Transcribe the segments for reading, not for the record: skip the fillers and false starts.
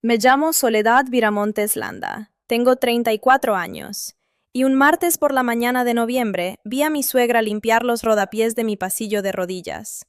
Me llamo Soledad Viramontes Landa. Tengo 34 años. Y un martes por la mañana de noviembre vi a mi suegra limpiar los rodapiés de mi pasillo de rodillas.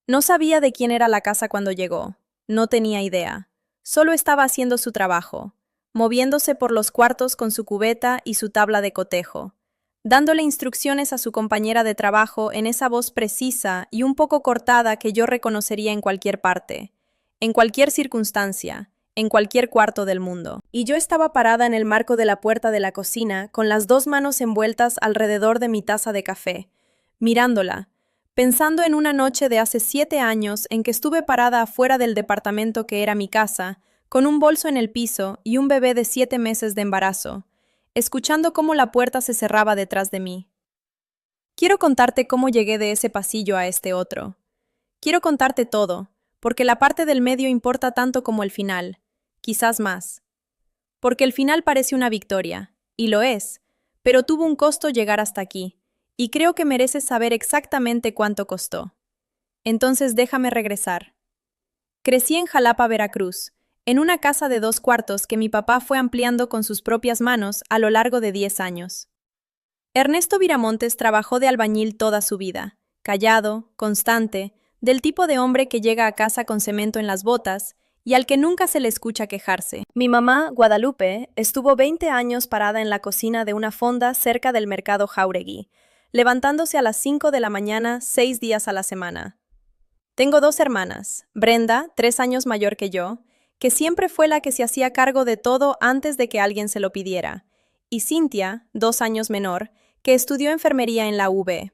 No sabía de quién era la casa cuando llegó. No tenía idea. Solo estaba haciendo su trabajo, moviéndose por los cuartos con su cubeta y su tabla de cotejo, dándole instrucciones a su compañera de trabajo en esa voz precisa y un poco cortada que yo reconocería en cualquier parte, en cualquier circunstancia, en cualquier cuarto del mundo. Y yo estaba parada en el marco de la puerta de la cocina, con las dos manos envueltas alrededor de mi taza de café, mirándola, pensando en una noche de hace 7 años en que estuve parada afuera del departamento que era mi casa, con un bolso en el piso y un bebé de 7 meses de embarazo, escuchando cómo la puerta se cerraba detrás de mí. Quiero contarte cómo llegué de ese pasillo a este otro. Quiero contarte todo, porque la parte del medio importa tanto como el final, quizás más. Porque el final parece una victoria, y lo es, pero tuvo un costo llegar hasta aquí, y creo que mereces saber exactamente cuánto costó. Entonces déjame regresar. Crecí en Jalapa, Veracruz, en una casa de 2 cuartos que mi papá fue ampliando con sus propias manos a lo largo de 10 años. Ernesto Viramontes trabajó de albañil toda su vida, callado, constante, del tipo de hombre que llega a casa con cemento en las botas y al que nunca se le escucha quejarse. Mi mamá, Guadalupe, estuvo 20 años parada en la cocina de una fonda cerca del mercado Jáuregui, levantándose a las 5 de la mañana 6 días a la semana. Tengo 2 hermanas, Brenda, 3 años mayor que yo, que siempre fue la que se hacía cargo de todo antes de que alguien se lo pidiera, y Cintia, 2 años menor, que estudió enfermería en la UB.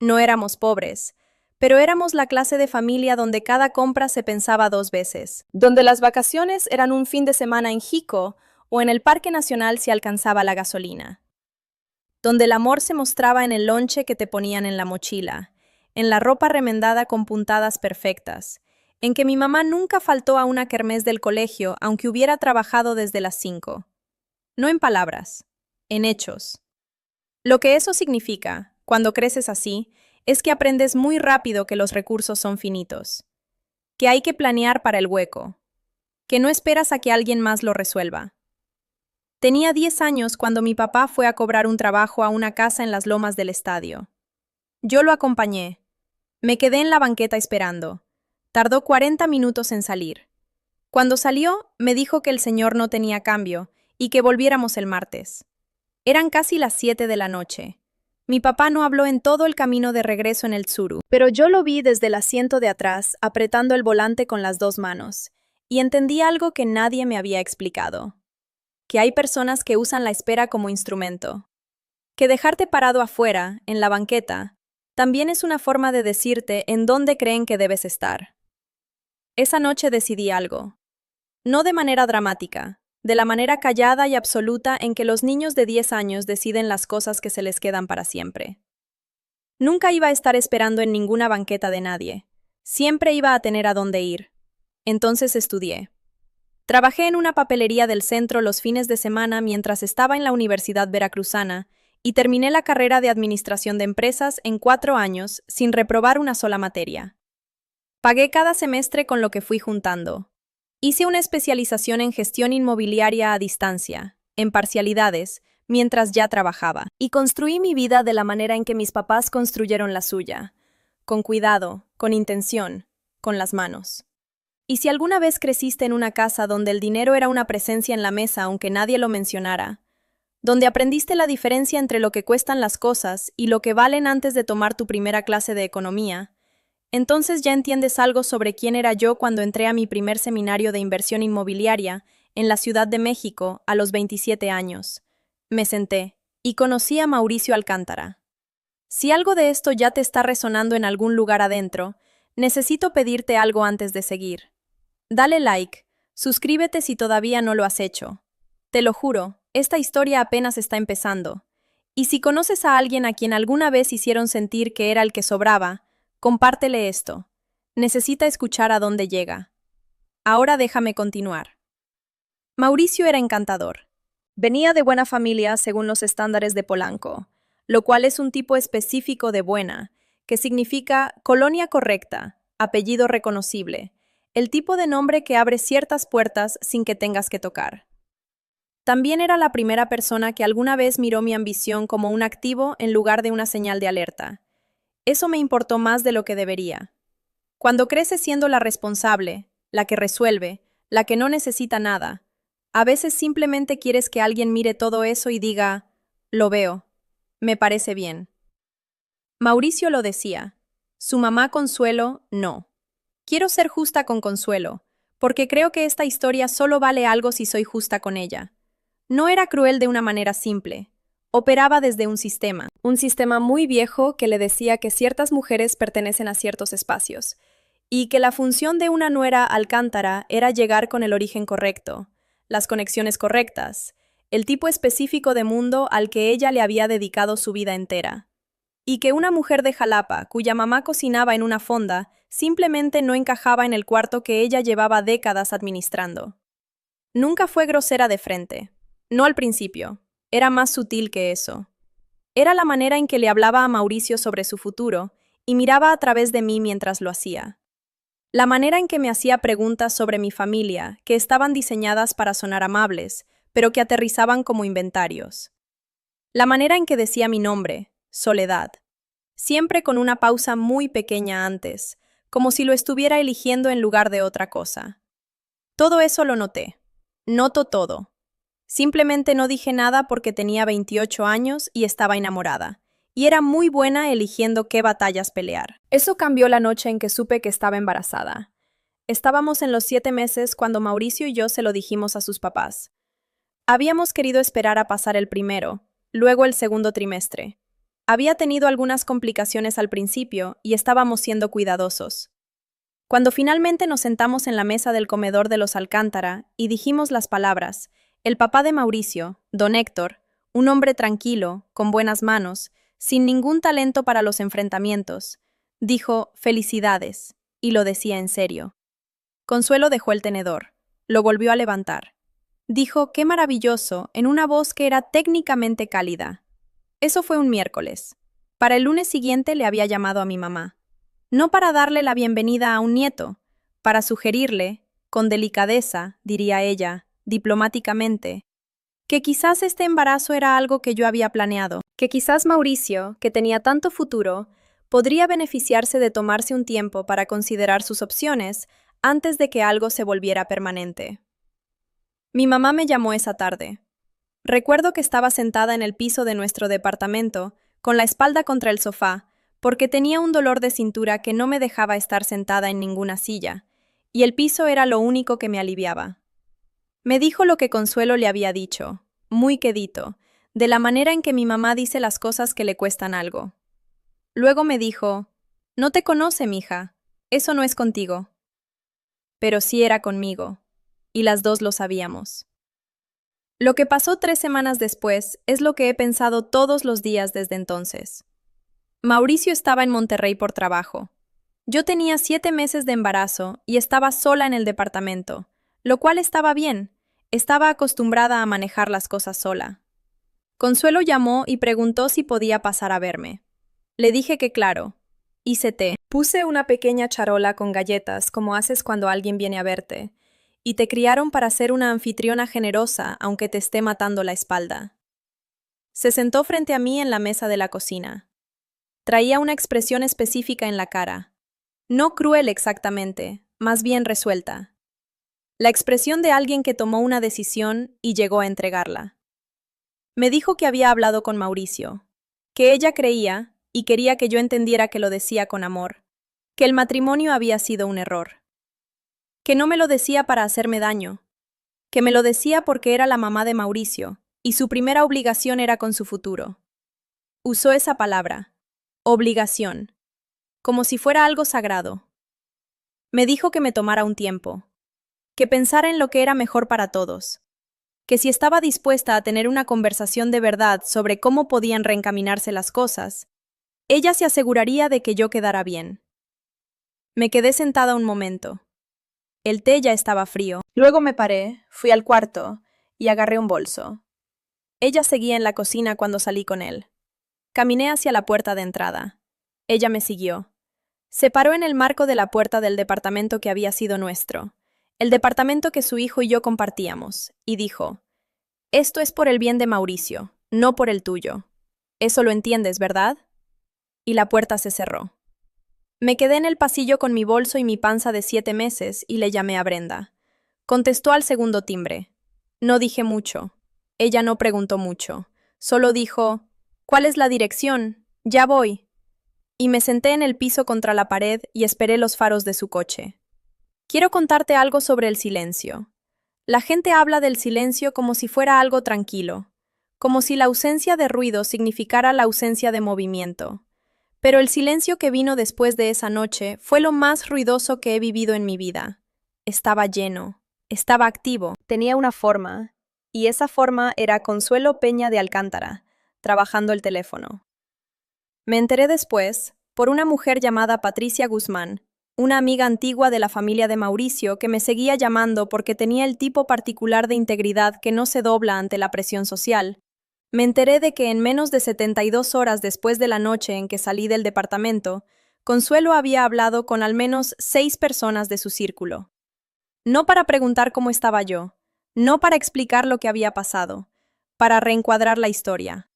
No éramos pobres, pero éramos la clase de familia donde cada compra se pensaba 2 veces, donde las vacaciones eran un fin de semana en Jico o en el Parque Nacional si alcanzaba la gasolina, donde el amor se mostraba en el lonche que te ponían en la mochila, en la ropa remendada con puntadas perfectas, en que mi mamá nunca faltó a una kermés del colegio aunque hubiera trabajado desde las 5. No en palabras, en hechos. Lo que eso significa, cuando creces así, es que aprendes muy rápido que los recursos son finitos, que hay que planear para el hueco, que no esperas a que alguien más lo resuelva. Tenía 10 años cuando mi papá fue a cobrar un trabajo a una casa en las lomas del estadio. Yo lo acompañé. Me quedé en la banqueta esperando. Tardó 40 minutos en salir. Cuando salió, me dijo que el señor no tenía cambio y que volviéramos el martes. Eran casi las 7 de la noche. Mi papá no habló en todo el camino de regreso en el Tsuru, pero yo lo vi desde el asiento de atrás, apretando el volante con las 2 manos, y entendí algo que nadie me había explicado. Que hay personas que usan la espera como instrumento. Que dejarte parado afuera, en la banqueta, también es una forma de decirte en dónde creen que debes estar. Esa noche decidí algo. No de manera dramática, de la manera callada y absoluta en que los niños de 10 años deciden las cosas que se les quedan para siempre. Nunca iba a estar esperando en ninguna banqueta de nadie. Siempre iba a tener a dónde ir. Entonces estudié. Trabajé en una papelería del centro los fines de semana mientras estaba en la Universidad Veracruzana y terminé la carrera de Administración de Empresas en 4 años sin reprobar una sola materia. Pagué cada semestre con lo que fui juntando. Hice una especialización en gestión inmobiliaria a distancia, en parcialidades, mientras ya trabajaba. Y construí mi vida de la manera en que mis papás construyeron la suya. Con cuidado, con intención, con las manos. Y si alguna vez creciste en una casa donde el dinero era una presencia en la mesa aunque nadie lo mencionara, donde aprendiste la diferencia entre lo que cuestan las cosas y lo que valen antes de tomar tu primera clase de economía, entonces ya entiendes algo sobre quién era yo cuando entré a mi primer seminario de inversión inmobiliaria en la Ciudad de México a los 27 años. Me senté y conocí a Mauricio Alcántara. Si algo de esto ya te está resonando en algún lugar adentro, necesito pedirte algo antes de seguir. Dale like, suscríbete si todavía no lo has hecho. Te lo juro, esta historia apenas está empezando. Y si conoces a alguien a quien alguna vez hicieron sentir que era el que sobraba, compártele esto. Necesita escuchar a dónde llega. Ahora déjame continuar. Mauricio era encantador. Venía de buena familia según los estándares de Polanco, lo cual es un tipo específico de buena, que significa colonia correcta, apellido reconocible, el tipo de nombre que abre ciertas puertas sin que tengas que tocar. También era la primera persona que alguna vez miró mi ambición como un activo en lugar de una señal de alerta. Eso me importó más de lo que debería. Cuando creces siendo la responsable, la que resuelve, la que no necesita nada, a veces simplemente quieres que alguien mire todo eso y diga, lo veo, me parece bien. Mauricio lo decía. Su mamá Consuelo, no. Quiero ser justa con Consuelo, porque creo que esta historia solo vale algo si soy justa con ella. No era cruel de una manera simple. Operaba desde un sistema muy viejo que le decía que ciertas mujeres pertenecen a ciertos espacios, y que la función de una nuera Alcántara era llegar con el origen correcto, las conexiones correctas, el tipo específico de mundo al que ella le había dedicado su vida entera. Y que una mujer de Jalapa, cuya mamá cocinaba en una fonda, simplemente no encajaba en el cuarto que ella llevaba décadas administrando. Nunca fue grosera de frente. No al principio. Era más sutil que eso. Era la manera en que le hablaba a Mauricio sobre su futuro y miraba a través de mí mientras lo hacía. La manera en que me hacía preguntas sobre mi familia, que estaban diseñadas para sonar amables, pero que aterrizaban como inventarios. La manera en que decía mi nombre, Soledad, siempre con una pausa muy pequeña antes, como si lo estuviera eligiendo en lugar de otra cosa. Todo eso lo noté. Noto todo. Simplemente no dije nada porque tenía 28 años y estaba enamorada, y era muy buena eligiendo qué batallas pelear. Eso cambió la noche en que supe que estaba embarazada. Estábamos en los 7 meses cuando Mauricio y yo se lo dijimos a sus papás. Habíamos querido esperar a pasar el primero, luego el segundo trimestre. Había tenido algunas complicaciones al principio y estábamos siendo cuidadosos. Cuando finalmente nos sentamos en la mesa del comedor de los Alcántara y dijimos las palabras, el papá de Mauricio, don Héctor, un hombre tranquilo, con buenas manos, sin ningún talento para los enfrentamientos, dijo «Felicidades», y lo decía en serio. Consuelo dejó el tenedor, lo volvió a levantar. Dijo «Qué maravilloso», en una voz que era técnicamente cálida. Eso fue un miércoles. Para el lunes siguiente le había llamado a mi mamá. No para darle la bienvenida a un nieto, para sugerirle, con delicadeza, diría ella, diplomáticamente, que quizás este embarazo era algo que yo había planeado, que quizás Mauricio, que tenía tanto futuro, podría beneficiarse de tomarse un tiempo para considerar sus opciones antes de que algo se volviera permanente. Mi mamá me llamó esa tarde. Recuerdo que estaba sentada en el piso de nuestro departamento, con la espalda contra el sofá, porque tenía un dolor de cintura que no me dejaba estar sentada en ninguna silla, y el piso era lo único que me aliviaba. Me dijo lo que Consuelo le había dicho, muy quedito, de la manera en que mi mamá dice las cosas que le cuestan algo. Luego me dijo, «No te conoce, mija, eso no es contigo». Pero sí era conmigo, y las dos lo sabíamos. Lo que pasó 3 semanas después es lo que he pensado todos los días desde entonces. Mauricio estaba en Monterrey por trabajo. Yo tenía 7 meses de embarazo y estaba sola en el departamento, lo cual estaba bien. Estaba acostumbrada a manejar las cosas sola. Consuelo llamó y preguntó si podía pasar a verme. Le dije que claro. Hice té. Puse una pequeña charola con galletas como haces cuando alguien viene a verte. Y te criaron para ser una anfitriona generosa aunque te esté matando la espalda. Se sentó frente a mí en la mesa de la cocina. Traía una expresión específica en la cara. No cruel exactamente, más bien resuelta. La expresión de alguien que tomó una decisión y llegó a entregarla. Me dijo que había hablado con Mauricio, que ella creía, y quería que yo entendiera que lo decía con amor, que el matrimonio había sido un error. Que no me lo decía para hacerme daño, que me lo decía porque era la mamá de Mauricio, y su primera obligación era con su futuro. Usó esa palabra, obligación, como si fuera algo sagrado. Me dijo que me tomara un tiempo, que pensara en lo que era mejor para todos, que si estaba dispuesta a tener una conversación de verdad sobre cómo podían reencaminarse las cosas, ella se aseguraría de que yo quedara bien. Me quedé sentada un momento. El té ya estaba frío. Luego me paré, fui al cuarto y agarré un bolso. Ella seguía en la cocina cuando salí con él. Caminé hacia la puerta de entrada. Ella me siguió. Se paró en el marco de la puerta del departamento que había sido nuestro, el departamento que su hijo y yo compartíamos, y dijo: «Esto es por el bien de Mauricio, no por el tuyo. Eso lo entiendes, ¿verdad?». Y la puerta se cerró. Me quedé en el pasillo con mi bolso y mi panza de 7 meses y le llamé a Brenda. Contestó al segundo timbre. No dije mucho. Ella no preguntó mucho. Solo dijo: «¿Cuál es la dirección? Ya voy». Y me senté en el piso contra la pared y esperé los faros de su coche. Quiero contarte algo sobre el silencio. La gente habla del silencio como si fuera algo tranquilo, como si la ausencia de ruido significara la ausencia de movimiento. Pero el silencio que vino después de esa noche fue lo más ruidoso que he vivido en mi vida. Estaba lleno, estaba activo, tenía una forma, y esa forma era Consuelo Peña de Alcántara, trabajando el teléfono. Me enteré después, por una mujer llamada Patricia Guzmán, una amiga antigua de la familia de Mauricio que me seguía llamando porque tenía el tipo particular de integridad que no se dobla ante la presión social. Me enteré de que en menos de 72 horas después de la noche en que salí del departamento, Consuelo había hablado con al menos 6 personas de su círculo. No para preguntar cómo estaba yo, no para explicar lo que había pasado, para reencuadrar la historia.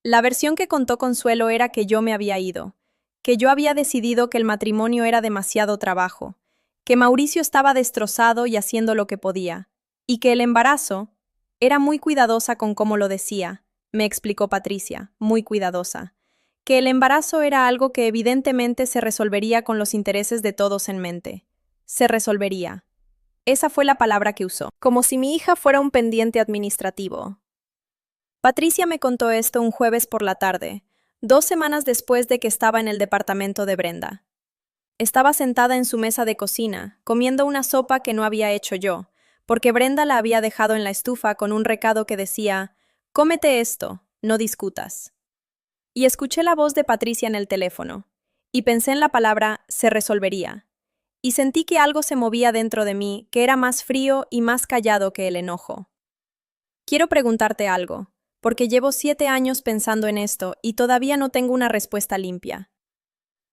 La versión que contó Consuelo era que yo me había ido, que yo había decidido que el matrimonio era demasiado trabajo, que Mauricio estaba destrozado y haciendo lo que podía, y que el embarazo era muy cuidadosa con cómo lo decía, me explicó Patricia, muy cuidadosa, que el embarazo era algo que evidentemente se resolvería con los intereses de todos en mente. Se resolvería. Esa fue la palabra que usó, como si mi hija fuera un pendiente administrativo. Patricia me contó esto un jueves por la tarde, 2 semanas después de que estaba en el departamento de Brenda. Estaba sentada en su mesa de cocina, comiendo una sopa que no había hecho yo, porque Brenda la había dejado en la estufa con un recado que decía: «Cómete esto, no discutas». Y escuché la voz de Patricia en el teléfono, y pensé en la palabra «se resolvería», y sentí que algo se movía dentro de mí que era más frío y más callado que el enojo. Quiero preguntarte algo, porque llevo 7 años pensando en esto y todavía no tengo una respuesta limpia.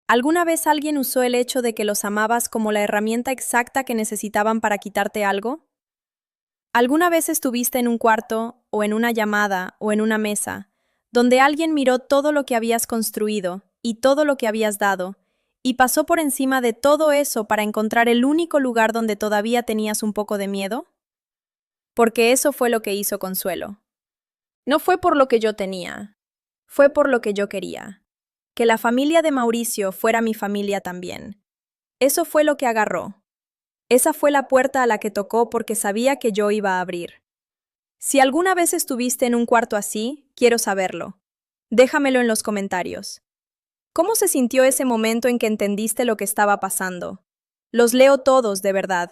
¿Alguna vez alguien usó el hecho de que los amabas como la herramienta exacta que necesitaban para quitarte algo? ¿Alguna vez estuviste en un cuarto, o en una llamada, o en una mesa, donde alguien miró todo lo que habías construido y todo lo que habías dado, y pasó por encima de todo eso para encontrar el único lugar donde todavía tenías un poco de miedo? Porque eso fue lo que hizo Consuelo. No fue por lo que yo tenía, fue por lo que yo quería. Que la familia de Mauricio fuera mi familia también. Eso fue lo que agarró. Esa fue la puerta a la que tocó porque sabía que yo iba a abrir. Si alguna vez estuviste en un cuarto así, quiero saberlo. Déjamelo en los comentarios. ¿Cómo se sintió ese momento en que entendiste lo que estaba pasando? Los leo todos, de verdad.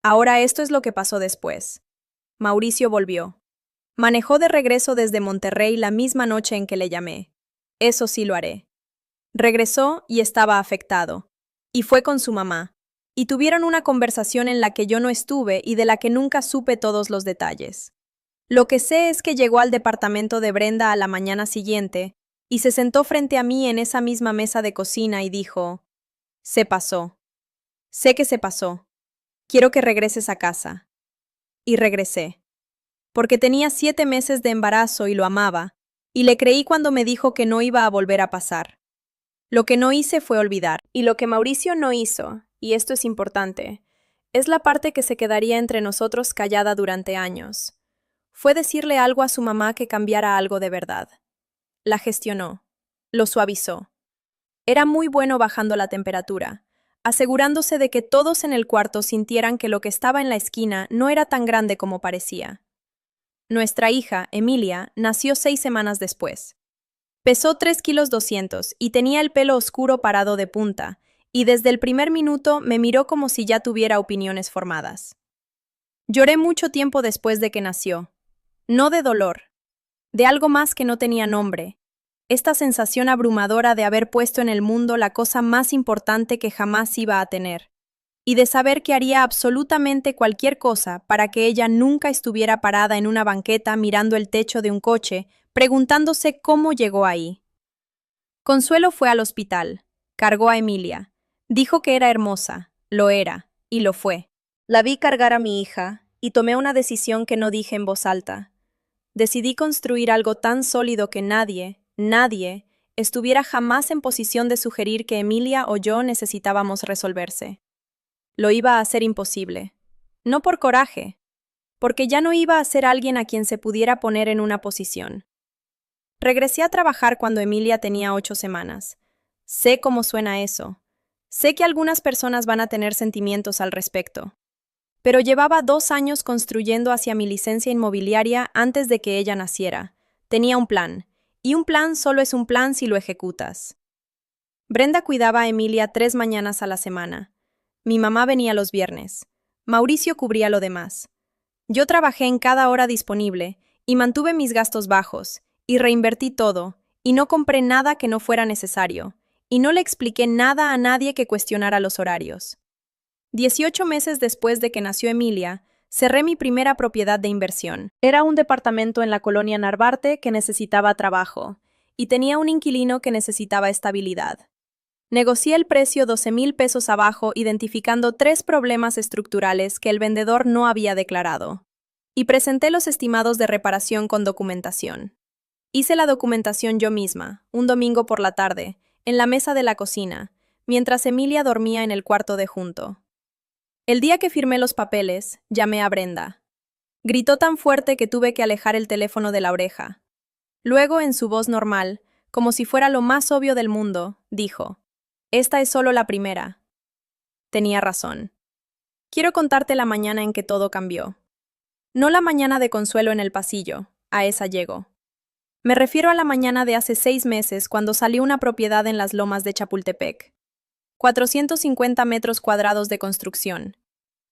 Ahora esto es lo que pasó después. Mauricio volvió. Manejó de regreso desde Monterrey la misma noche en que le llamé. Eso sí lo haré. Regresó y estaba afectado. Y fue con su mamá. Y tuvieron una conversación en la que yo no estuve y de la que nunca supe todos los detalles. Lo que sé es que llegó al departamento de Brenda a la mañana siguiente y se sentó frente a mí en esa misma mesa de cocina y dijo: «Se pasó. Sé que se pasó. Quiero que regreses a casa». Y regresé. Porque tenía 7 meses de embarazo y lo amaba, y le creí cuando me dijo que no iba a volver a pasar. Lo que no hice fue olvidar. Y lo que Mauricio no hizo, y esto es importante, es la parte que se quedaría entre nosotros callada durante años. Fue decirle algo a su mamá que cambiara algo de verdad. La gestionó. Lo suavizó. Era muy bueno bajando la temperatura, asegurándose de que todos en el cuarto sintieran que lo que estaba en la esquina no era tan grande como parecía. Nuestra hija, Emilia, nació 6 semanas después. Pesó 3,2 kilos y tenía el pelo oscuro parado de punta, y desde el primer minuto me miró como si ya tuviera opiniones formadas. Lloré mucho tiempo después de que nació. No de dolor, de algo más que no tenía nombre. Esta sensación abrumadora de haber puesto en el mundo la cosa más importante que jamás iba a tener, y de saber que haría absolutamente cualquier cosa para que ella nunca estuviera parada en una banqueta mirando el techo de un coche, preguntándose cómo llegó ahí. Consuelo fue al hospital. Cargó a Emilia. Dijo que era hermosa. Lo era, y lo fue. La vi cargar a mi hija, y tomé una decisión que no dije en voz alta. Decidí construir algo tan sólido que nadie, estuviera jamás en posición de sugerir que Emilia o yo necesitábamos resolverse. Lo iba a hacer imposible. No por coraje, porque ya no iba a ser alguien a quien se pudiera poner en una posición. Regresé a trabajar cuando Emilia tenía 8 semanas. Sé cómo suena eso. Sé que algunas personas van a tener sentimientos al respecto. Pero llevaba 2 años construyendo hacia mi licencia inmobiliaria antes de que ella naciera. Tenía un plan, y un plan solo es un plan si lo ejecutas. Brenda cuidaba a Emilia 3 mañanas a la semana. Mi mamá venía los viernes. Mauricio cubría lo demás. Yo trabajé en cada hora disponible, y mantuve mis gastos bajos, y reinvertí todo, y no compré nada que no fuera necesario, y no le expliqué nada a nadie que cuestionara los horarios. 18 meses después de que nació Emilia, cerré mi primera propiedad de inversión. Era un departamento en la colonia Narvarte que necesitaba trabajo, y tenía un inquilino que necesitaba estabilidad. Negocié el precio 12,000 pesos abajo, identificando 3 problemas estructurales que el vendedor no había declarado. Y presenté los estimados de reparación con documentación. Hice la documentación yo misma, un domingo por la tarde, en la mesa de la cocina, mientras Emilia dormía en el cuarto de junto. El día que firmé los papeles, llamé a Brenda. Gritó tan fuerte que tuve que alejar el teléfono de la oreja. Luego, en su voz normal, como si fuera lo más obvio del mundo, dijo: «Esta es solo la primera». Tenía razón. Quiero contarte la mañana en que todo cambió. No la mañana de consuelo en el pasillo, a esa llego. Me refiero a la mañana de hace 6 meses cuando salió una propiedad en las lomas de Chapultepec. 450 metros cuadrados de construcción.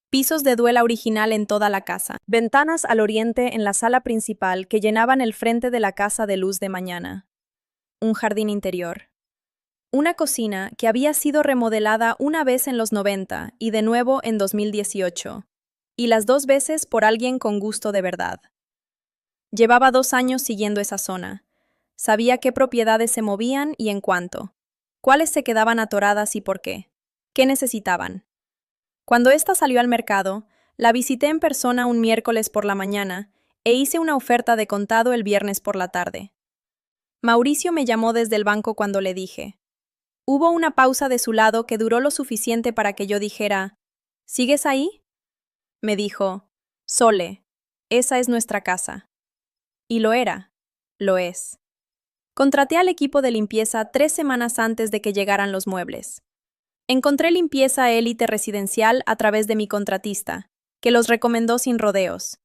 Pisos de duela original en toda la casa. Ventanas al oriente en la sala principal que llenaban el frente de la casa de luz de mañana. Un jardín interior. Una cocina que había sido remodelada una vez en los 90 y de nuevo en 2018. Y las 2 veces por alguien con gusto de verdad. Llevaba 2 años siguiendo esa zona. Sabía qué propiedades se movían y en cuánto. Cuáles se quedaban atoradas y por qué. ¿Qué necesitaban? Cuando ésta salió al mercado, la visité en persona un miércoles por la mañana e hice una oferta de contado el viernes por la tarde. Mauricio me llamó desde el banco cuando le dije. Hubo una pausa de su lado que duró lo suficiente para que yo dijera: ¿Sigues ahí? Me dijo: Sole, esa es nuestra casa. Y lo era. Lo es. Contraté al equipo de limpieza 3 semanas antes de que llegaran los muebles. Encontré limpieza élite residencial a través de mi contratista, que los recomendó sin rodeos.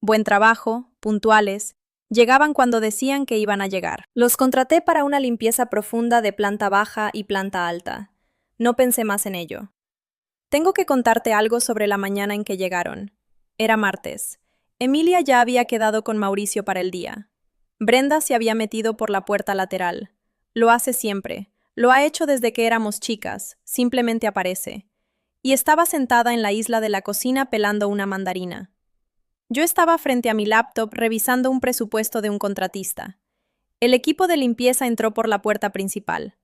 Buen trabajo, puntuales, llegaban cuando decían que iban a llegar. Los contraté para una limpieza profunda de planta baja y planta alta. No pensé más en ello. Tengo que contarte algo sobre la mañana en que llegaron. Era martes. Emilia ya había quedado con Mauricio para el día. Brenda se había metido por la puerta lateral. Lo hace siempre. Lo ha hecho desde que éramos chicas. Simplemente aparece. Y estaba sentada en la isla de la cocina pelando una mandarina. Yo estaba frente a mi laptop revisando un presupuesto de un contratista. El equipo de limpieza entró por la puerta principal.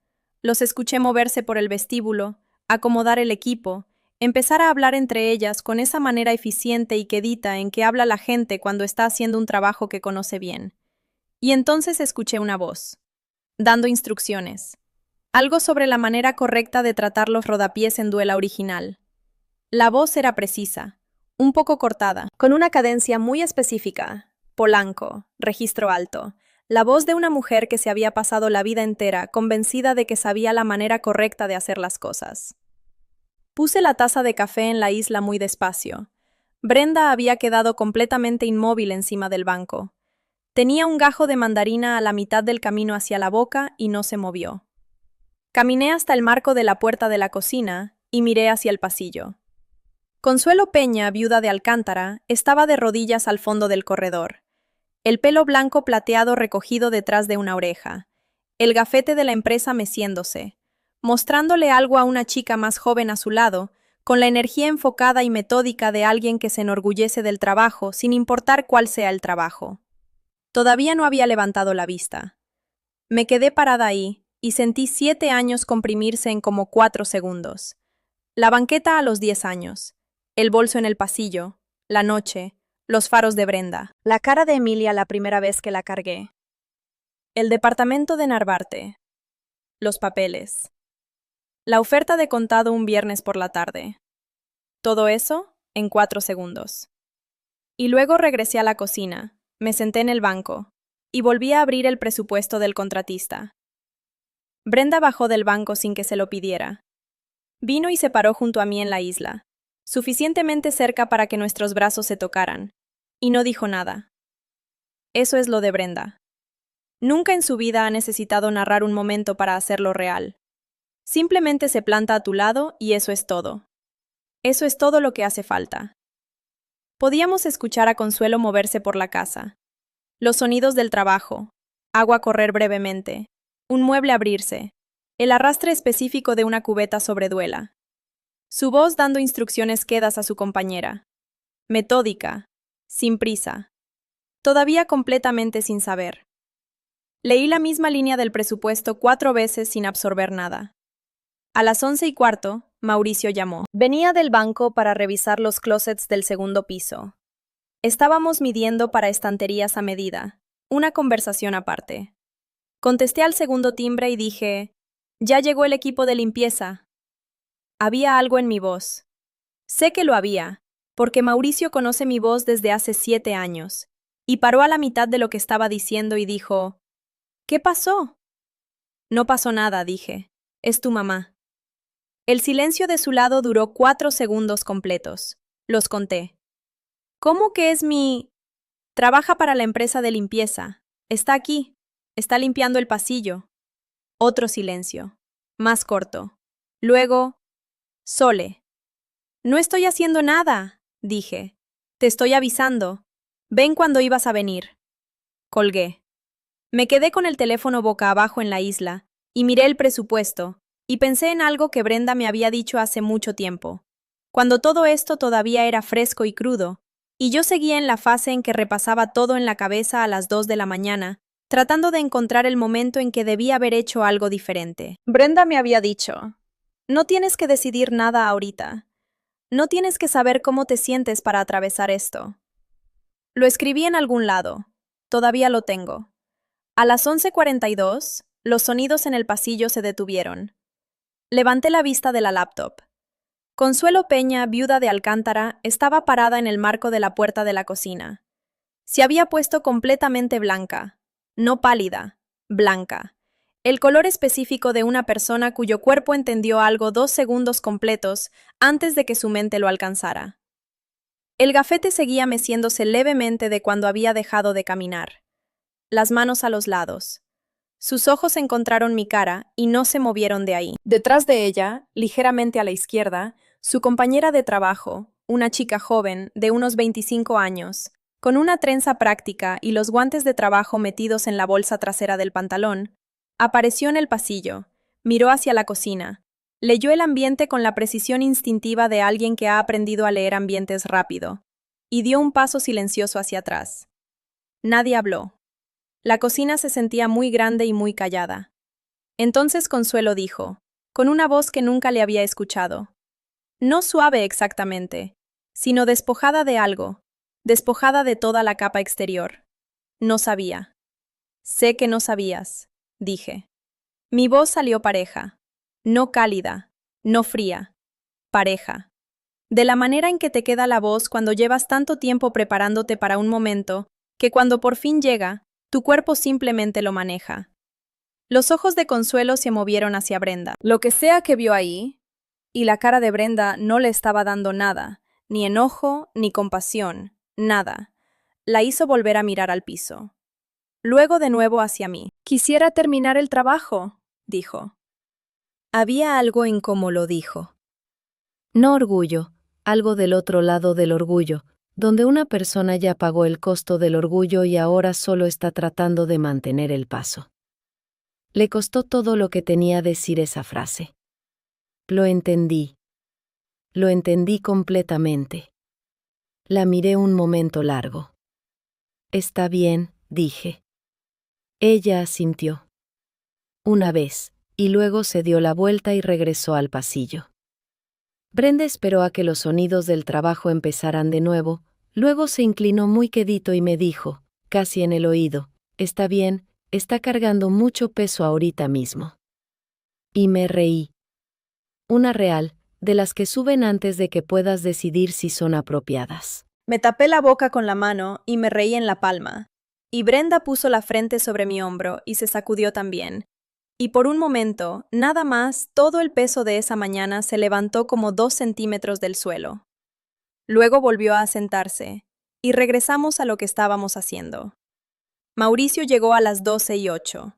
Los escuché moverse por el vestíbulo, acomodar el equipo, empezar a hablar entre ellas con esa manera eficiente y quedita en que habla la gente cuando está haciendo un trabajo que conoce bien. Y entonces escuché una voz, dando instrucciones. Algo sobre la manera correcta de tratar los rodapiés en duela original. La voz era precisa, un poco cortada, con una cadencia muy específica. Polanco, registro alto. La voz de una mujer que se había pasado la vida entera convencida de que sabía la manera correcta de hacer las cosas. Puse la taza de café en la isla muy despacio. Brenda había quedado completamente inmóvil encima del banco. Tenía un gajo de mandarina a la mitad del camino hacia la boca y no se movió. Caminé hasta el marco de la puerta de la cocina y miré hacia el pasillo. Consuelo Peña, viuda de Alcántara, estaba de rodillas al fondo del corredor. El pelo blanco plateado recogido detrás de una oreja. El gafete de la empresa meciéndose, mostrándole algo a una chica más joven a su lado, con la energía enfocada y metódica de alguien que se enorgullece del trabajo sin importar cuál sea el trabajo. Todavía no había levantado la vista. Me quedé parada ahí, y sentí 7 años comprimirse en como 4 segundos. La banqueta a los 10 años, el bolso en el pasillo, la noche, los faros de Brenda, la cara de Emilia la primera vez que la cargué, el departamento de Narvarte, los papeles, la oferta de contado un viernes por la tarde. Todo eso en 4 segundos. Y luego regresé a la cocina, me senté en el banco y volví a abrir el presupuesto del contratista. Brenda bajó del banco sin que se lo pidiera. Vino y se paró junto a mí en la isla, suficientemente cerca para que nuestros brazos se tocaran, y no dijo nada. Eso es lo de Brenda. Nunca en su vida ha necesitado narrar un momento para hacerlo real. Simplemente se planta a tu lado y eso es todo. Eso es todo lo que hace falta. Podíamos escuchar a Consuelo moverse por la casa. Los sonidos del trabajo, agua correr brevemente, un mueble abrirse, el arrastre específico de una cubeta sobre duela. Su voz dando instrucciones quedas a su compañera. Metódica, sin prisa, todavía completamente sin saber. Leí la misma línea del presupuesto 4 veces sin absorber nada. A las 11:15, Mauricio llamó. Venía del banco para revisar los closets del segundo piso. Estábamos midiendo para estanterías a medida, una conversación aparte. Contesté al segundo timbre y dije, «Ya llegó el equipo de limpieza». Había algo en mi voz. Sé que lo había, porque Mauricio conoce mi voz desde hace 7 años, y paró a la mitad de lo que estaba diciendo y dijo, «¿Qué pasó?» «No pasó nada», dije. «Es tu mamá». El silencio de su lado duró 4 segundos completos. Los conté. «¿Cómo que es mi...?» «Trabaja para la empresa de limpieza. Está aquí. Está limpiando el pasillo». Otro silencio. Más corto. Luego, «Sole». «No estoy haciendo nada», dije. «Te estoy avisando. Ven cuando ibas a venir». Colgué. Me quedé con el teléfono boca abajo en la isla, y miré el presupuesto, y pensé en algo que Brenda me había dicho hace mucho tiempo, cuando todo esto todavía era fresco y crudo, y yo seguía en la fase en que repasaba todo en la cabeza a las 2 de la mañana, tratando de encontrar el momento en que debía haber hecho algo diferente. Brenda me había dicho, «No tienes que decidir nada ahorita. No tienes que saber cómo te sientes para atravesar esto». Lo escribí en algún lado. Todavía lo tengo. A las 11:42, los sonidos en el pasillo se detuvieron. Levanté la vista de la laptop. Consuelo Peña, viuda de Alcántara, estaba parada en el marco de la puerta de la cocina. Se había puesto completamente blanca, no pálida, blanca. El color específico de una persona cuyo cuerpo entendió algo 2 segundos completos antes de que su mente lo alcanzara. El gafete seguía meciéndose levemente de cuando había dejado de caminar. Las manos a los lados. Sus ojos encontraron mi cara y no se movieron de ahí. Detrás de ella, ligeramente a la izquierda, su compañera de trabajo, una chica joven de unos 25 años, con una trenza práctica y los guantes de trabajo metidos en la bolsa trasera del pantalón, apareció en el pasillo, miró hacia la cocina, leyó el ambiente con la precisión instintiva de alguien que ha aprendido a leer ambientes rápido, y dio un paso silencioso hacia atrás. Nadie habló. La cocina se sentía muy grande y muy callada. Entonces Consuelo dijo, con una voz que nunca le había escuchado. No suave exactamente, sino despojada de algo, despojada de toda la capa exterior. No sabía. Sé que no sabías, dije. Mi voz salió pareja, no cálida, no fría, pareja. De la manera en que te queda la voz cuando llevas tanto tiempo preparándote para un momento, que cuando por fin llega, tu cuerpo simplemente lo maneja. Los ojos de Consuelo se movieron hacia Brenda. Lo que sea que vio ahí, y la cara de Brenda no le estaba dando nada, ni enojo, ni compasión, nada. La hizo volver a mirar al piso. Luego de nuevo hacia mí. «Quisiera terminar el trabajo», dijo. Había algo en cómo lo dijo. No orgullo, algo del otro lado del orgullo, donde una persona ya pagó el costo del orgullo y ahora solo está tratando de mantener el paso. Le costó todo lo que tenía decir esa frase. Lo entendí. Lo entendí completamente. La miré un momento largo. «Está bien», dije. Ella asintió. Una vez, y luego se dio la vuelta y regresó al pasillo. Brenda esperó a que los sonidos del trabajo empezaran de nuevo, luego se inclinó muy quedito y me dijo, casi en el oído, «Está bien, está cargando mucho peso ahorita mismo». Y me reí. Una real, de las que suben antes de que puedas decidir si son apropiadas. Me tapé la boca con la mano y me reí en la palma. Y Brenda puso la frente sobre mi hombro y se sacudió también. Y por un momento, nada más, todo el peso de esa mañana se levantó como 2 centímetros del suelo. Luego volvió a sentarse, y regresamos a lo que estábamos haciendo. Mauricio llegó a las 12:08.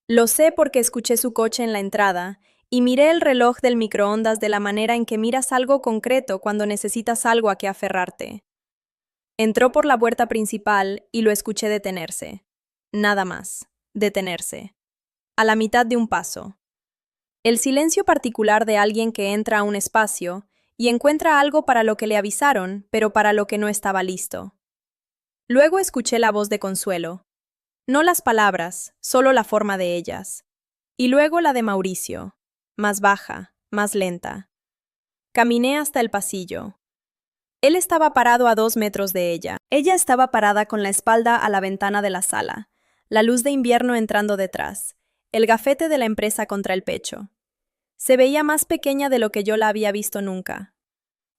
Lo sé porque escuché su coche en la entrada, y miré el reloj del microondas de la manera en que miras algo concreto cuando necesitas algo a que aferrarte. Entró por la puerta principal y lo escuché detenerse. Nada más, detenerse. A la mitad de un paso. El silencio particular de alguien que entra a un espacio y encuentra algo para lo que le avisaron, pero para lo que no estaba listo. Luego escuché la voz de Consuelo. No las palabras, solo la forma de ellas. Y luego la de Mauricio, más baja, más lenta. Caminé hasta el pasillo. Él estaba parado a 2 metros de ella. Ella estaba parada con la espalda a la ventana de la sala, la luz de invierno entrando detrás, el gafete de la empresa contra el pecho. Se veía más pequeña de lo que yo la había visto nunca.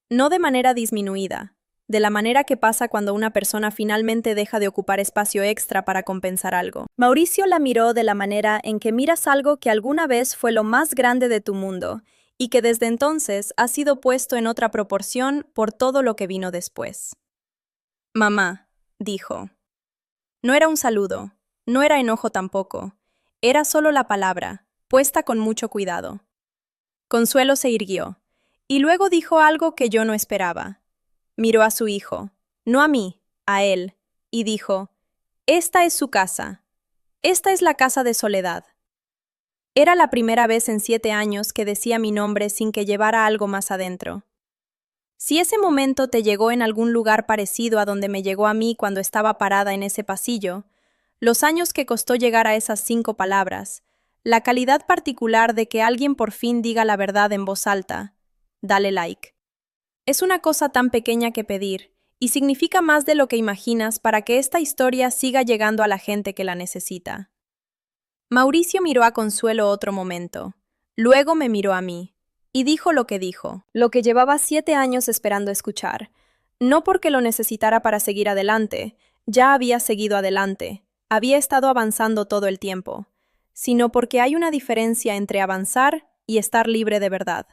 No de manera disminuida, de la manera que pasa cuando una persona finalmente deja de ocupar espacio extra para compensar algo. Mauricio la miró de la manera en que miras algo que alguna vez fue lo más grande de tu mundo y que desde entonces ha sido puesto en otra proporción por todo lo que vino después. Mamá, dijo. No era un saludo, no era enojo tampoco, era solo la palabra, puesta con mucho cuidado. Consuelo se irguió, y luego dijo algo que yo no esperaba. Miró a su hijo, no a mí, a él, y dijo, «Esta es su casa. Esta es la casa de Soledad». Era la primera vez en 7 años que decía mi nombre sin que llevara algo más adentro. Si ese momento te llegó en algún lugar parecido a donde me llegó a mí cuando estaba parada en ese pasillo, los años que costó llegar a esas 5 palabras, la calidad particular de que alguien por fin diga la verdad en voz alta, dale like. Es una cosa tan pequeña que pedir, y significa más de lo que imaginas para que esta historia siga llegando a la gente que la necesita. Mauricio miró a Consuelo otro momento, luego me miró a mí, y dijo lo que dijo, lo que llevaba 7 años esperando escuchar. No porque lo necesitara para seguir adelante, ya había seguido adelante, había estado avanzando todo el tiempo, sino porque hay una diferencia entre avanzar y estar libre de verdad.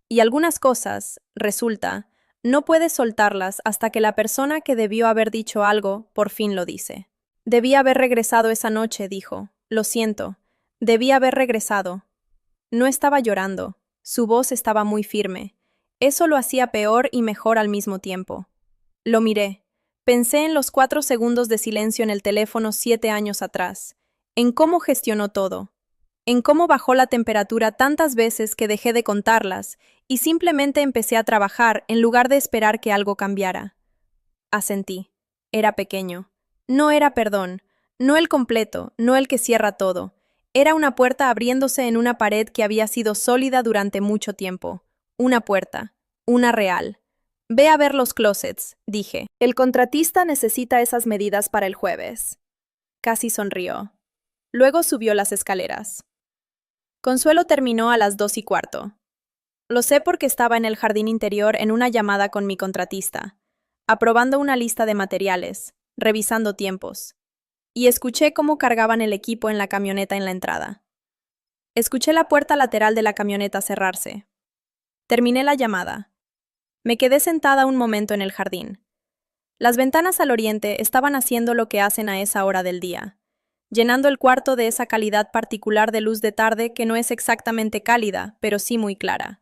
Y algunas cosas, resulta, no puedes soltarlas hasta que la persona que debió haber dicho algo por fin lo dice. Debí haber regresado esa noche, dijo. Lo siento. Debí haber regresado. No estaba llorando. Su voz estaba muy firme. Eso lo hacía peor y mejor al mismo tiempo. Lo miré. Pensé en los 4 segundos de silencio en el teléfono 7 años atrás. En cómo gestionó todo. En cómo bajó la temperatura tantas veces que dejé de contarlas y simplemente empecé a trabajar en lugar de esperar que algo cambiara. Asentí. Era pequeño. No era perdón, no el completo, no el que cierra todo. Era una puerta abriéndose en una pared que había sido sólida durante mucho tiempo. Una puerta. Una real. Ve a ver los closets, dije. El contratista necesita esas medidas para el jueves. Casi sonrió. Luego subió las escaleras. Consuelo terminó a las 2:15. Lo sé porque estaba en el jardín interior en una llamada con mi contratista, aprobando una lista de materiales, revisando tiempos, y escuché cómo cargaban el equipo en la camioneta en la entrada. Escuché la puerta lateral de la camioneta cerrarse. Terminé la llamada. Me quedé sentada un momento en el jardín. Las ventanas al oriente estaban haciendo lo que hacen a esa hora del día, llenando el cuarto de esa calidad particular de luz de tarde que no es exactamente cálida, pero sí muy clara.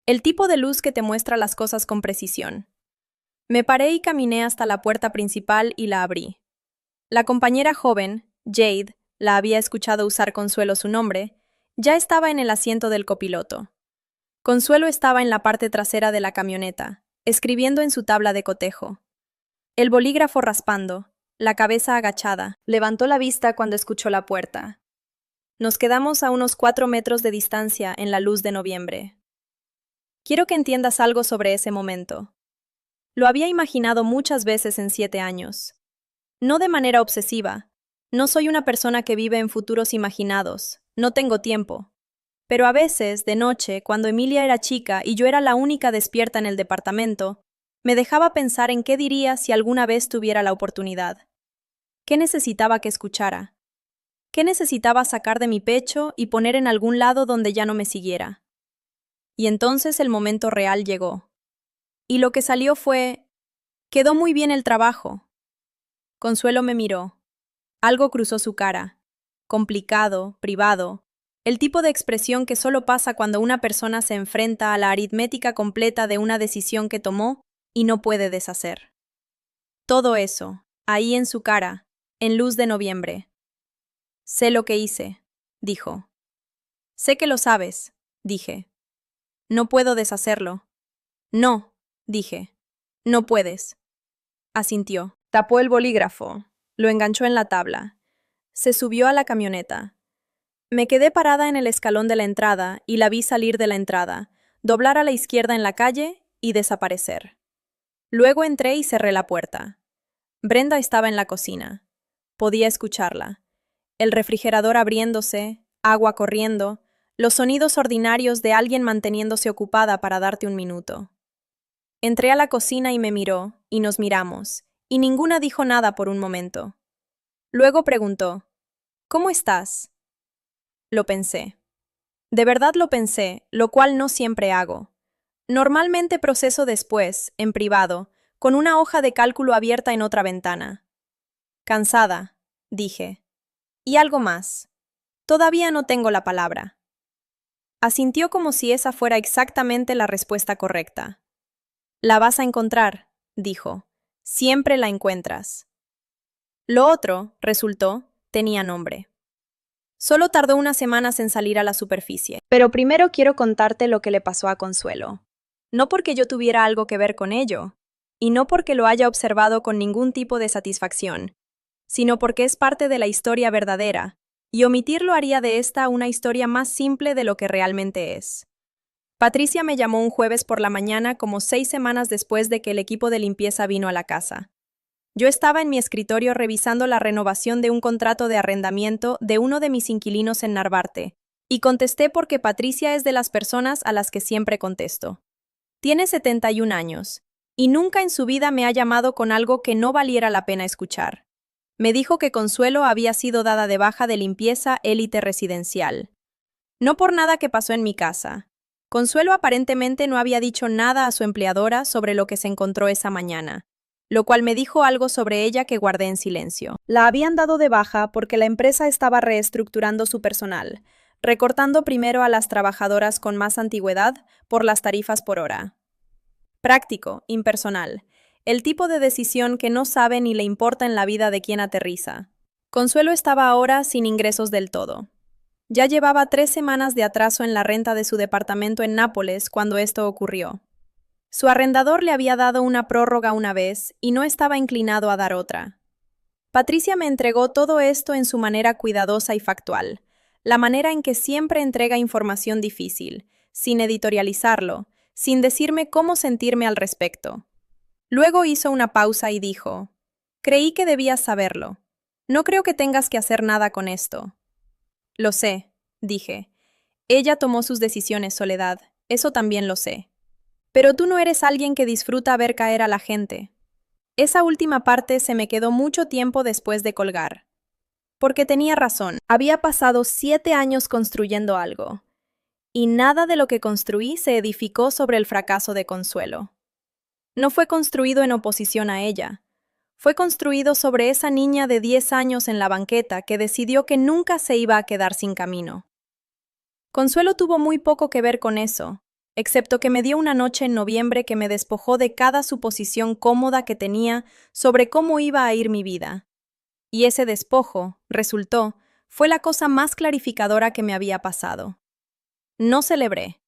El tipo de luz que te muestra las cosas con precisión. Me paré y caminé hasta la puerta principal y la abrí. La compañera joven, Jade, la había escuchado usar Consuelo su nombre, ya estaba en el asiento del copiloto. Consuelo estaba en la parte trasera de la camioneta, escribiendo en su tabla de cotejo. El bolígrafo raspando, la cabeza agachada, levantó la vista cuando escuchó la puerta. Nos quedamos a unos 4 metros de distancia en la luz de noviembre. Quiero que entiendas algo sobre ese momento. Lo había imaginado muchas veces en 7 años. No de manera obsesiva. No soy una persona que vive en futuros imaginados. No tengo tiempo. Pero a veces, de noche, cuando Emilia era chica y yo era la única despierta en el departamento, me dejaba pensar en qué diría si alguna vez tuviera la oportunidad. ¿Qué necesitaba que escuchara? ¿Qué necesitaba sacar de mi pecho y poner en algún lado donde ya no me siguiera? Y entonces el momento real llegó. Y lo que salió fue: quedó muy bien el trabajo. Consuelo me miró. Algo cruzó su cara. Complicado, privado. El tipo de expresión que solo pasa cuando una persona se enfrenta a la aritmética completa de una decisión que tomó y no puede deshacer. Todo eso, ahí en su cara, en luz de noviembre. Sé lo que hice, dijo. Sé que lo sabes, dije. No puedo deshacerlo. No, dije. No puedes. Asintió. Tapó el bolígrafo. Lo enganchó en la tabla. Se subió a la camioneta. Me quedé parada en el escalón de la entrada y la vi salir de la entrada, doblar a la izquierda en la calle y desaparecer. Luego entré y cerré la puerta. Brenda estaba en la cocina. Podía escucharla. El refrigerador abriéndose, agua corriendo, los sonidos ordinarios de alguien manteniéndose ocupada para darte un minuto. Entré a la cocina y me miró, y nos miramos, y ninguna dijo nada por un momento. Luego preguntó: ¿Cómo estás? Lo pensé. De verdad lo pensé, lo cual no siempre hago. Normalmente proceso después, en privado, con una hoja de cálculo abierta en otra ventana. Cansada, dije. Y algo más. Todavía no tengo la palabra. Asintió como si esa fuera exactamente la respuesta correcta. La vas a encontrar, dijo. Siempre la encuentras. Lo otro, resultó, tenía nombre. Solo tardó unas semanas en salir a la superficie. Pero primero quiero contarte lo que le pasó a Consuelo. No porque yo tuviera algo que ver con ello, y no porque lo haya observado con ningún tipo de satisfacción, sino porque es parte de la historia verdadera, y omitirlo haría de esta una historia más simple de lo que realmente es. Patricia me llamó un jueves por la mañana como 6 semanas después de que el equipo de limpieza vino a la casa. Yo estaba en mi escritorio revisando la renovación de un contrato de arrendamiento de uno de mis inquilinos en Narvarte, y contesté porque Patricia es de las personas a las que siempre contesto. Tiene 71 años, y nunca en su vida me ha llamado con algo que no valiera la pena escuchar. Me dijo que Consuelo había sido dada de baja de limpieza élite residencial. No por nada que pasó en mi casa. Consuelo aparentemente no había dicho nada a su empleadora sobre lo que se encontró esa mañana, lo cual me dijo algo sobre ella que guardé en silencio. La habían dado de baja porque la empresa estaba reestructurando su personal, recortando primero a las trabajadoras con más antigüedad por las tarifas por hora. Práctico, impersonal, el tipo de decisión que no sabe ni le importa en la vida de quien aterriza. Consuelo estaba ahora sin ingresos del todo. Ya llevaba 3 semanas de atraso en la renta de su departamento en Nápoles cuando esto ocurrió. Su arrendador le había dado una prórroga una vez y no estaba inclinado a dar otra. Patricia me entregó todo esto en su manera cuidadosa y factual, la manera en que siempre entrega información difícil, sin editorializarlo, sin decirme cómo sentirme al respecto. Luego hizo una pausa y dijo: «Creí que debías saberlo. No creo que tengas que hacer nada con esto». «Lo sé», dije. «Ella tomó sus decisiones, Soledad. Eso también lo sé. Pero tú no eres alguien que disfruta ver caer a la gente». Esa última parte se me quedó mucho tiempo después de colgar. Porque tenía razón. Había pasado 7 años construyendo algo. Y nada de lo que construí se edificó sobre el fracaso de Consuelo. No fue construido en oposición a ella. Fue construido sobre esa niña de 10 años en la banqueta que decidió que nunca se iba a quedar sin camino. Consuelo tuvo muy poco que ver con eso, excepto que me dio una noche en noviembre que me despojó de cada suposición cómoda que tenía sobre cómo iba a ir mi vida. Y ese despojo, resultó, fue la cosa más clarificadora que me había pasado. No celebré.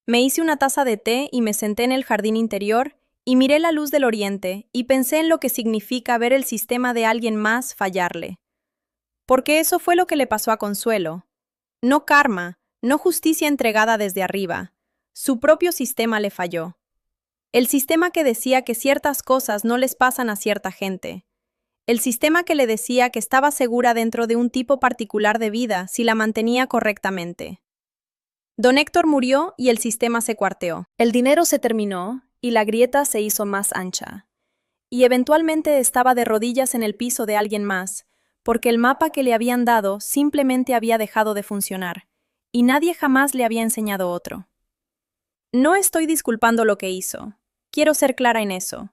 Me hice una taza de té y me senté en el jardín interior y miré la luz del oriente y pensé en lo que significa ver el sistema de alguien más fallarle. Porque eso fue lo que le pasó a Consuelo. No karma, no justicia entregada desde arriba. Su propio sistema le falló. El sistema que decía que ciertas cosas no les pasan a cierta gente. El sistema que le decía que estaba segura dentro de un tipo particular de vida si la mantenía correctamente. Don Héctor murió y el sistema se cuarteó. El dinero se terminó y la grieta se hizo más ancha. Y eventualmente estaba de rodillas en el piso de alguien más, porque el mapa que le habían dado simplemente había dejado de funcionar, y nadie jamás le había enseñado otro. No estoy disculpando lo que hizo. Quiero ser clara en eso.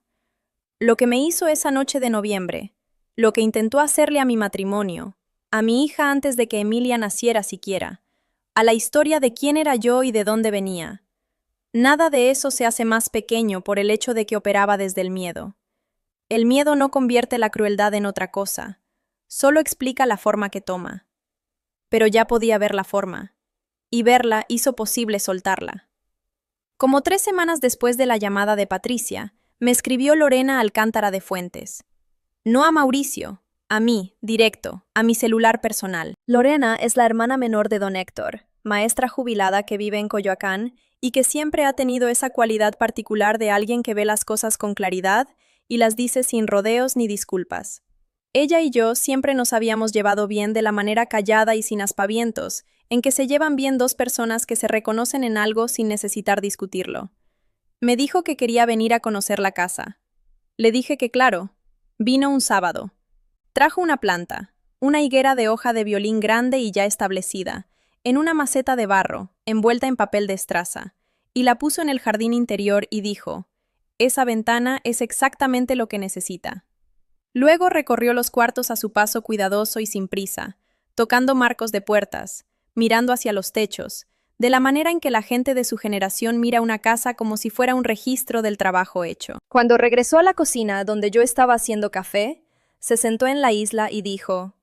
Lo que me hizo esa noche de noviembre, lo que intentó hacerle a mi matrimonio, a mi hija antes de que Emilia naciera siquiera, a la historia de quién era yo y de dónde venía. Nada de eso se hace más pequeño por el hecho de que operaba desde el miedo. El miedo no convierte la crueldad en otra cosa, solo explica la forma que toma. Pero ya podía ver la forma, y verla hizo posible soltarla. Como 3 semanas después de la llamada de Patricia, me escribió Lorena Alcántara de Fuentes. No a Mauricio, a mí, directo, a mi celular personal. Lorena es la hermana menor de don Héctor, maestra jubilada que vive en Coyoacán y que siempre ha tenido esa cualidad particular de alguien que ve las cosas con claridad y las dice sin rodeos ni disculpas. Ella y yo siempre nos habíamos llevado bien de la manera callada y sin aspavientos, en que se llevan bien dos personas que se reconocen en algo sin necesitar discutirlo. Me dijo que quería venir a conocer la casa. Le dije que claro. Vino un sábado. Trajo una planta, una higuera de hoja de violín grande y ya establecida, en una maceta de barro, envuelta en papel de estraza, y la puso en el jardín interior y dijo, «Esa ventana es exactamente lo que necesita». Luego recorrió los cuartos a su paso cuidadoso y sin prisa, tocando marcos de puertas, mirando hacia los techos, de la manera en que la gente de su generación mira una casa como si fuera un registro del trabajo hecho. Cuando regresó a la cocina donde yo estaba haciendo café, se sentó en la isla y dijo,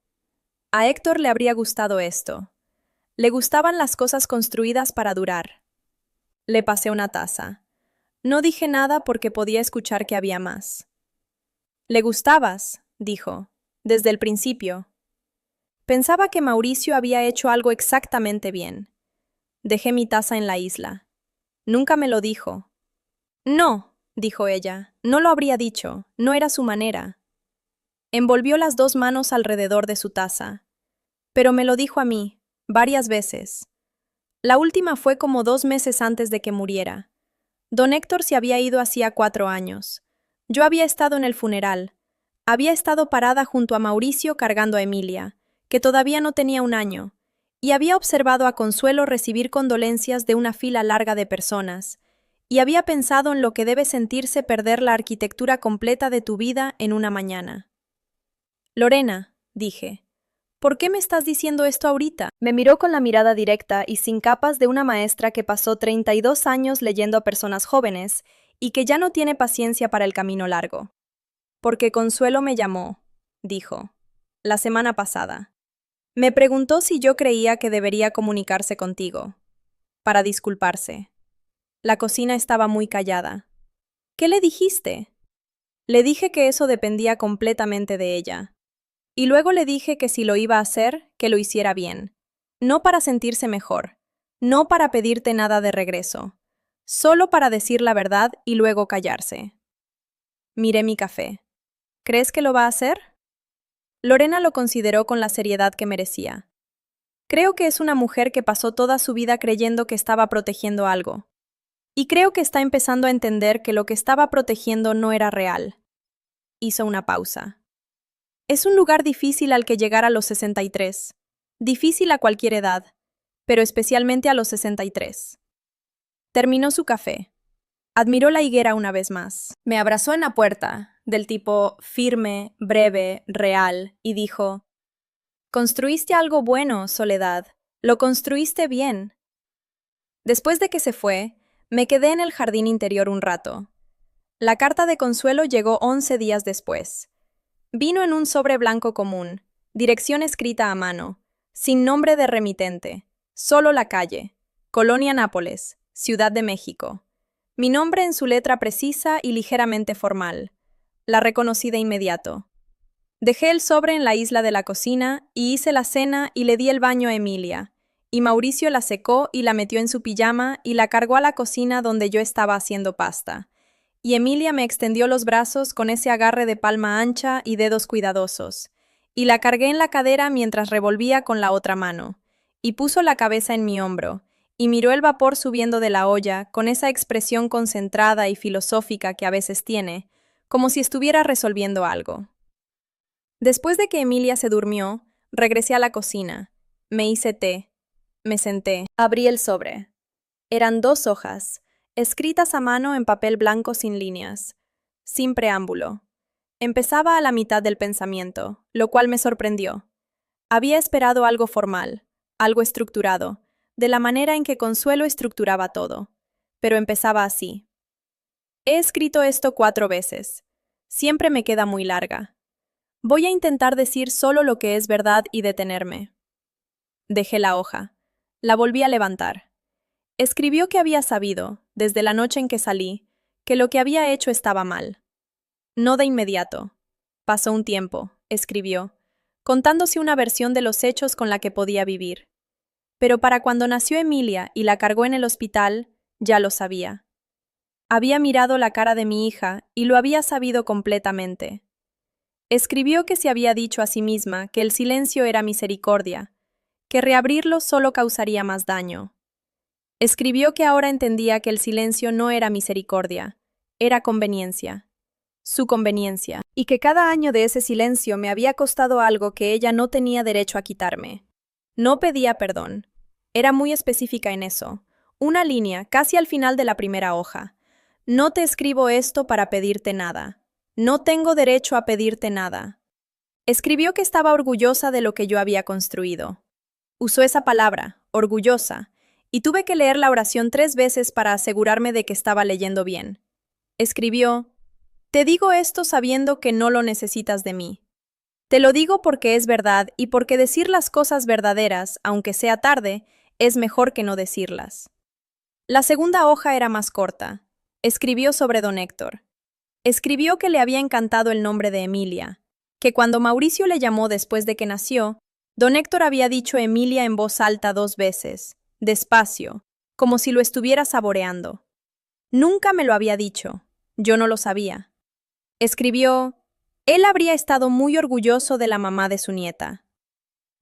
«A Héctor le habría gustado esto. Le gustaban las cosas construidas para durar». Le pasé una taza. No dije nada porque podía escuchar que había más. «Le gustabas», dijo, «desde el principio». Pensaba que Mauricio había hecho algo exactamente bien. Dejé mi taza en la isla. Nunca me lo dijo. «No», dijo ella, «no lo habría dicho, no era su manera». Envolvió las 2 manos alrededor de su taza. Pero me lo dijo a mí, varias veces. La última fue como 2 meses antes de que muriera. Don Héctor se había ido hacía 4 años. Yo había estado en el funeral. Había estado parada junto a Mauricio cargando a Emilia, que todavía no tenía 1 año, y había observado a Consuelo recibir condolencias de una fila larga de personas, y había pensado en lo que debe sentirse perder la arquitectura completa de tu vida en una mañana. «Lorena», dije, «¿por qué me estás diciendo esto ahorita?» Me miró con la mirada directa y sin capas de una maestra que pasó 32 años leyendo a personas jóvenes y que ya no tiene paciencia para el camino largo. «Porque Consuelo me llamó», dijo, «la semana pasada. Me preguntó si yo creía que debería comunicarse contigo, para disculparse. La cocina estaba muy callada. ¿Qué le dijiste?» Le dije que eso dependía completamente de ella. Y luego le dije que si lo iba a hacer, que lo hiciera bien. No para sentirse mejor, no para pedirte nada de regreso, solo para decir la verdad y luego callarse. Miré mi café. ¿Crees que lo va a hacer? Lorena lo consideró con la seriedad que merecía. Creo que es una mujer que pasó toda su vida creyendo que estaba protegiendo algo. Y creo que está empezando a entender que lo que estaba protegiendo no era real. Hizo una pausa. Es un lugar difícil al que llegar a los 63. Difícil a cualquier edad, pero especialmente a los 63. Terminó su café. Admiró la higuera una vez más. Me abrazó en la puerta, del tipo firme, breve, real, y dijo, «Construiste algo bueno, Soledad. Lo construiste bien». Después de que se fue, me quedé en el jardín interior un rato. La carta de Consuelo llegó 11 días después. Vino en un sobre blanco común, dirección escrita a mano, sin nombre de remitente, solo la calle, Colonia Nápoles, Ciudad de México. Mi nombre en su letra precisa y ligeramente formal. La reconocí de inmediato. Dejé el sobre en la isla de la cocina y hice la cena y le di el baño a Emilia, y Mauricio la secó y la metió en su pijama y la cargó a la cocina donde yo estaba haciendo pasta. Y Emilia me extendió los brazos con ese agarre de palma ancha y dedos cuidadosos, y la cargué en la cadera mientras revolvía con la otra mano, y puso la cabeza en mi hombro, y miró el vapor subiendo de la olla con esa expresión concentrada y filosófica que a veces tiene, como si estuviera resolviendo algo. Después de que Emilia se durmió, regresé a la cocina, me hice té, me senté, abrí el sobre. Eran 2 hojas, escritas a mano en papel blanco sin líneas, sin preámbulo. Empezaba a la mitad del pensamiento, lo cual me sorprendió. Había esperado algo formal, algo estructurado, de la manera en que Consuelo estructuraba todo, pero empezaba así. He escrito esto 4 veces. Siempre me queda muy larga. Voy a intentar decir solo lo que es verdad y detenerme. Dejé la hoja. La volví a levantar. Escribió que había sabido, desde la noche en que salí, que lo que había hecho estaba mal. No de inmediato. Pasó un tiempo, escribió, contándose una versión de los hechos con la que podía vivir. Pero para cuando nació Emilia y la cargó en el hospital, ya lo sabía. Había mirado la cara de mi hija y lo había sabido completamente. Escribió que se había dicho a sí misma que el silencio era misericordia, que reabrirlo solo causaría más daño. Escribió que ahora entendía que el silencio no era misericordia, era conveniencia, su conveniencia, y que cada año de ese silencio me había costado algo que ella no tenía derecho a quitarme. No pedía perdón. Era muy específica en eso. Una línea, casi al final de la primera hoja. No te escribo esto para pedirte nada. No tengo derecho a pedirte nada. Escribió que estaba orgullosa de lo que yo había construido. Usó esa palabra, orgullosa, y tuve que leer la oración 3 veces para asegurarme de que estaba leyendo bien. Escribió, te digo esto sabiendo que no lo necesitas de mí. Te lo digo porque es verdad y porque decir las cosas verdaderas, aunque sea tarde, es mejor que no decirlas. La segunda hoja era más corta. Escribió sobre don Héctor. Escribió que le había encantado el nombre de Emilia, que cuando Mauricio le llamó después de que nació, don Héctor había dicho Emilia en voz alta 2 veces, despacio, como si lo estuviera saboreando. Nunca me lo había dicho, yo no lo sabía. Escribió, él habría estado muy orgulloso de la mamá de su nieta.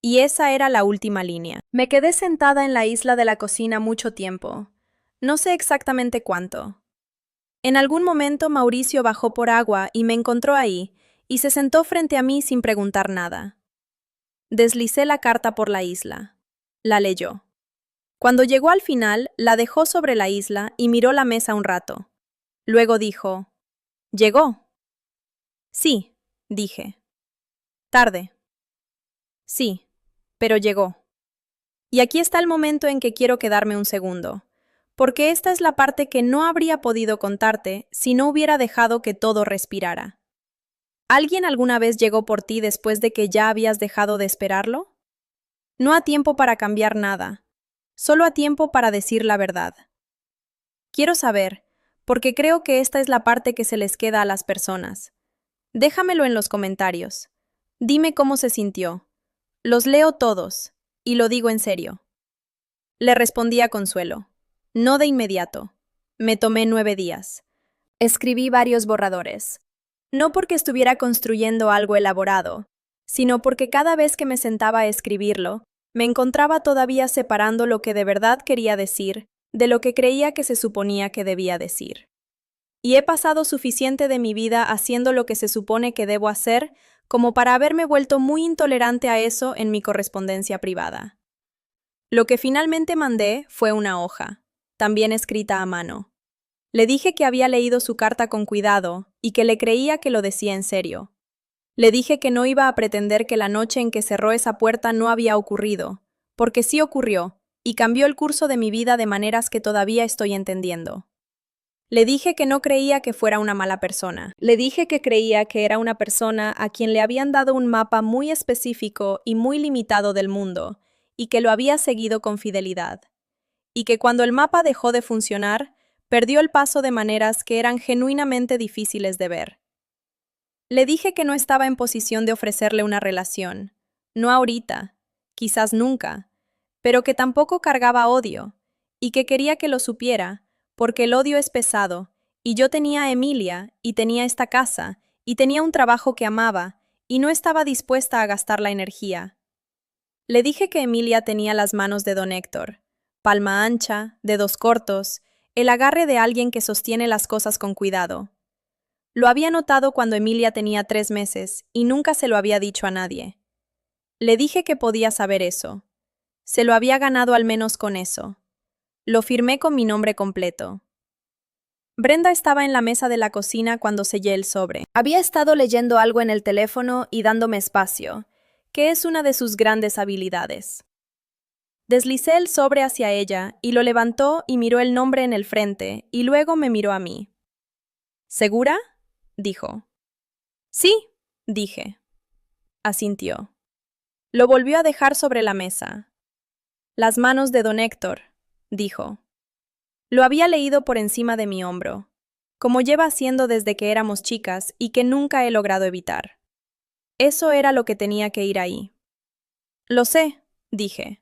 Y esa era la última línea. Me quedé sentada en la isla de la cocina mucho tiempo. No sé exactamente cuánto. En algún momento Mauricio bajó por agua y me encontró ahí, y se sentó frente a mí sin preguntar nada. Deslicé la carta por la isla. La leyó. Cuando llegó al final, la dejó sobre la isla y miró la mesa un rato. Luego dijo, ¿llegó? Sí, dije. Tarde. Sí, pero llegó. Y aquí está el momento en que quiero quedarme un segundo, porque esta es la parte que no habría podido contarte si no hubiera dejado que todo respirara. ¿Alguien alguna vez llegó por ti después de que ya habías dejado de esperarlo? No a tiempo para cambiar nada, solo a tiempo para decir la verdad. Quiero saber, porque creo que esta es la parte que se les queda a las personas. Déjamelo en los comentarios. Dime cómo se sintió. Los leo todos, y lo digo en serio. Le respondí a Consuelo. No de inmediato. Me tomé 9 días. Escribí varios borradores. No porque estuviera construyendo algo elaborado, sino porque cada vez que me sentaba a escribirlo, me encontraba todavía separando lo que de verdad quería decir de lo que creía que se suponía que debía decir. Y he pasado suficiente de mi vida haciendo lo que se supone que debo hacer como para haberme vuelto muy intolerante a eso en mi correspondencia privada. Lo que finalmente mandé fue una hoja, también escrita a mano. Le dije que había leído su carta con cuidado y que le creía que lo decía en serio. Le dije que no iba a pretender que la noche en que cerró esa puerta no había ocurrido, porque sí ocurrió, y cambió el curso de mi vida de maneras que todavía estoy entendiendo. Le dije que no creía que fuera una mala persona. Le dije que creía que era una persona a quien le habían dado un mapa muy específico y muy limitado del mundo, y que lo había seguido con fidelidad. Y que cuando el mapa dejó de funcionar, perdió el paso de maneras que eran genuinamente difíciles de ver. Le dije que no estaba en posición de ofrecerle una relación. No ahorita, quizás nunca, pero que tampoco cargaba odio, y que quería que lo supiera, porque el odio es pesado, y yo tenía a Emilia, y tenía esta casa, y tenía un trabajo que amaba, y no estaba dispuesta a gastar la energía. Le dije que Emilia tenía las manos de don Héctor, palma ancha, dedos cortos, el agarre de alguien que sostiene las cosas con cuidado. Lo había notado cuando Emilia tenía 3 meses, y nunca se lo había dicho a nadie. Le dije que podía saber eso. Se lo había ganado al menos con eso. Lo firmé con mi nombre completo. Brenda estaba en la mesa de la cocina cuando sellé el sobre. Había estado leyendo algo en el teléfono y dándome espacio, que es una de sus grandes habilidades. Deslicé el sobre hacia ella y lo levantó y miró el nombre en el frente y luego me miró a mí. ¿Segura?, dijo. Sí, dije. Asintió. Lo volvió a dejar sobre la mesa. Las manos de don Héctor, dijo. Lo había leído por encima de mi hombro, como lleva haciendo desde que éramos chicas y que nunca he logrado evitar. Eso era lo que tenía que ir ahí. Lo sé, dije.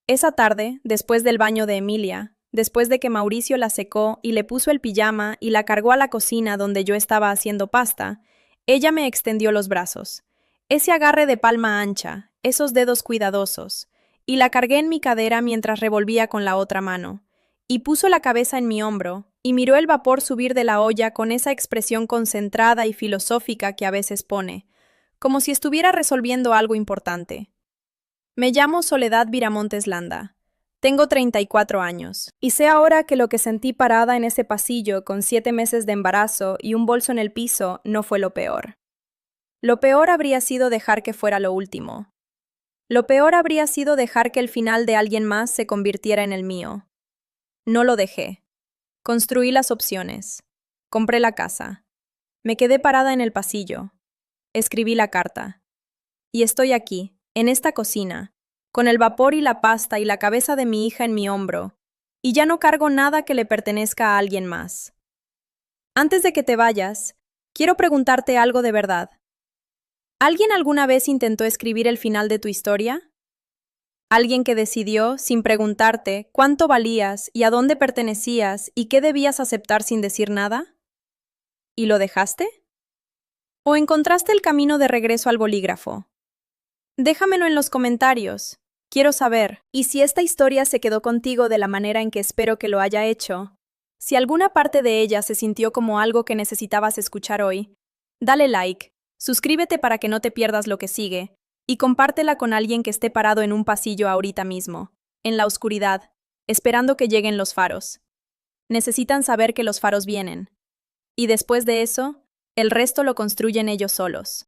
Esa tarde, después del baño de Emilia, después de que Mauricio la secó y le puso el pijama y la cargó a la cocina donde yo estaba haciendo pasta, ella me extendió los brazos. Ese agarre de palma ancha, esos dedos cuidadosos, y la cargué en mi cadera mientras revolvía con la otra mano, y puso la cabeza en mi hombro, y miró el vapor subir de la olla con esa expresión concentrada y filosófica que a veces pone, como si estuviera resolviendo algo importante. Me llamo Soledad Viramontes Landa. Tengo 34 años, y sé ahora que lo que sentí parada en ese pasillo con 7 meses de embarazo y un bolso en el piso no fue lo peor. Lo peor habría sido dejar que fuera lo último. Lo peor habría sido dejar que el final de alguien más se convirtiera en el mío. No lo dejé. Construí las opciones. Compré la casa. Me quedé parada en el pasillo. Escribí la carta. Y estoy aquí, en esta cocina, con el vapor y la pasta y la cabeza de mi hija en mi hombro, y ya no cargo nada que le pertenezca a alguien más. Antes de que te vayas, quiero preguntarte algo de verdad. ¿Alguien alguna vez intentó escribir el final de tu historia? ¿Alguien que decidió, sin preguntarte, cuánto valías y a dónde pertenecías y qué debías aceptar sin decir nada? ¿Y lo dejaste? ¿O encontraste el camino de regreso al bolígrafo? Déjamelo en los comentarios. Quiero saber. Y si esta historia se quedó contigo de la manera en que espero que lo haya hecho, si alguna parte de ella se sintió como algo que necesitabas escuchar hoy, dale like, suscríbete para que no te pierdas lo que sigue, y compártela con alguien que esté parado en un pasillo ahorita mismo, en la oscuridad, esperando que lleguen los faros. Necesitan saber que los faros vienen. Y después de eso, el resto lo construyen ellos solos.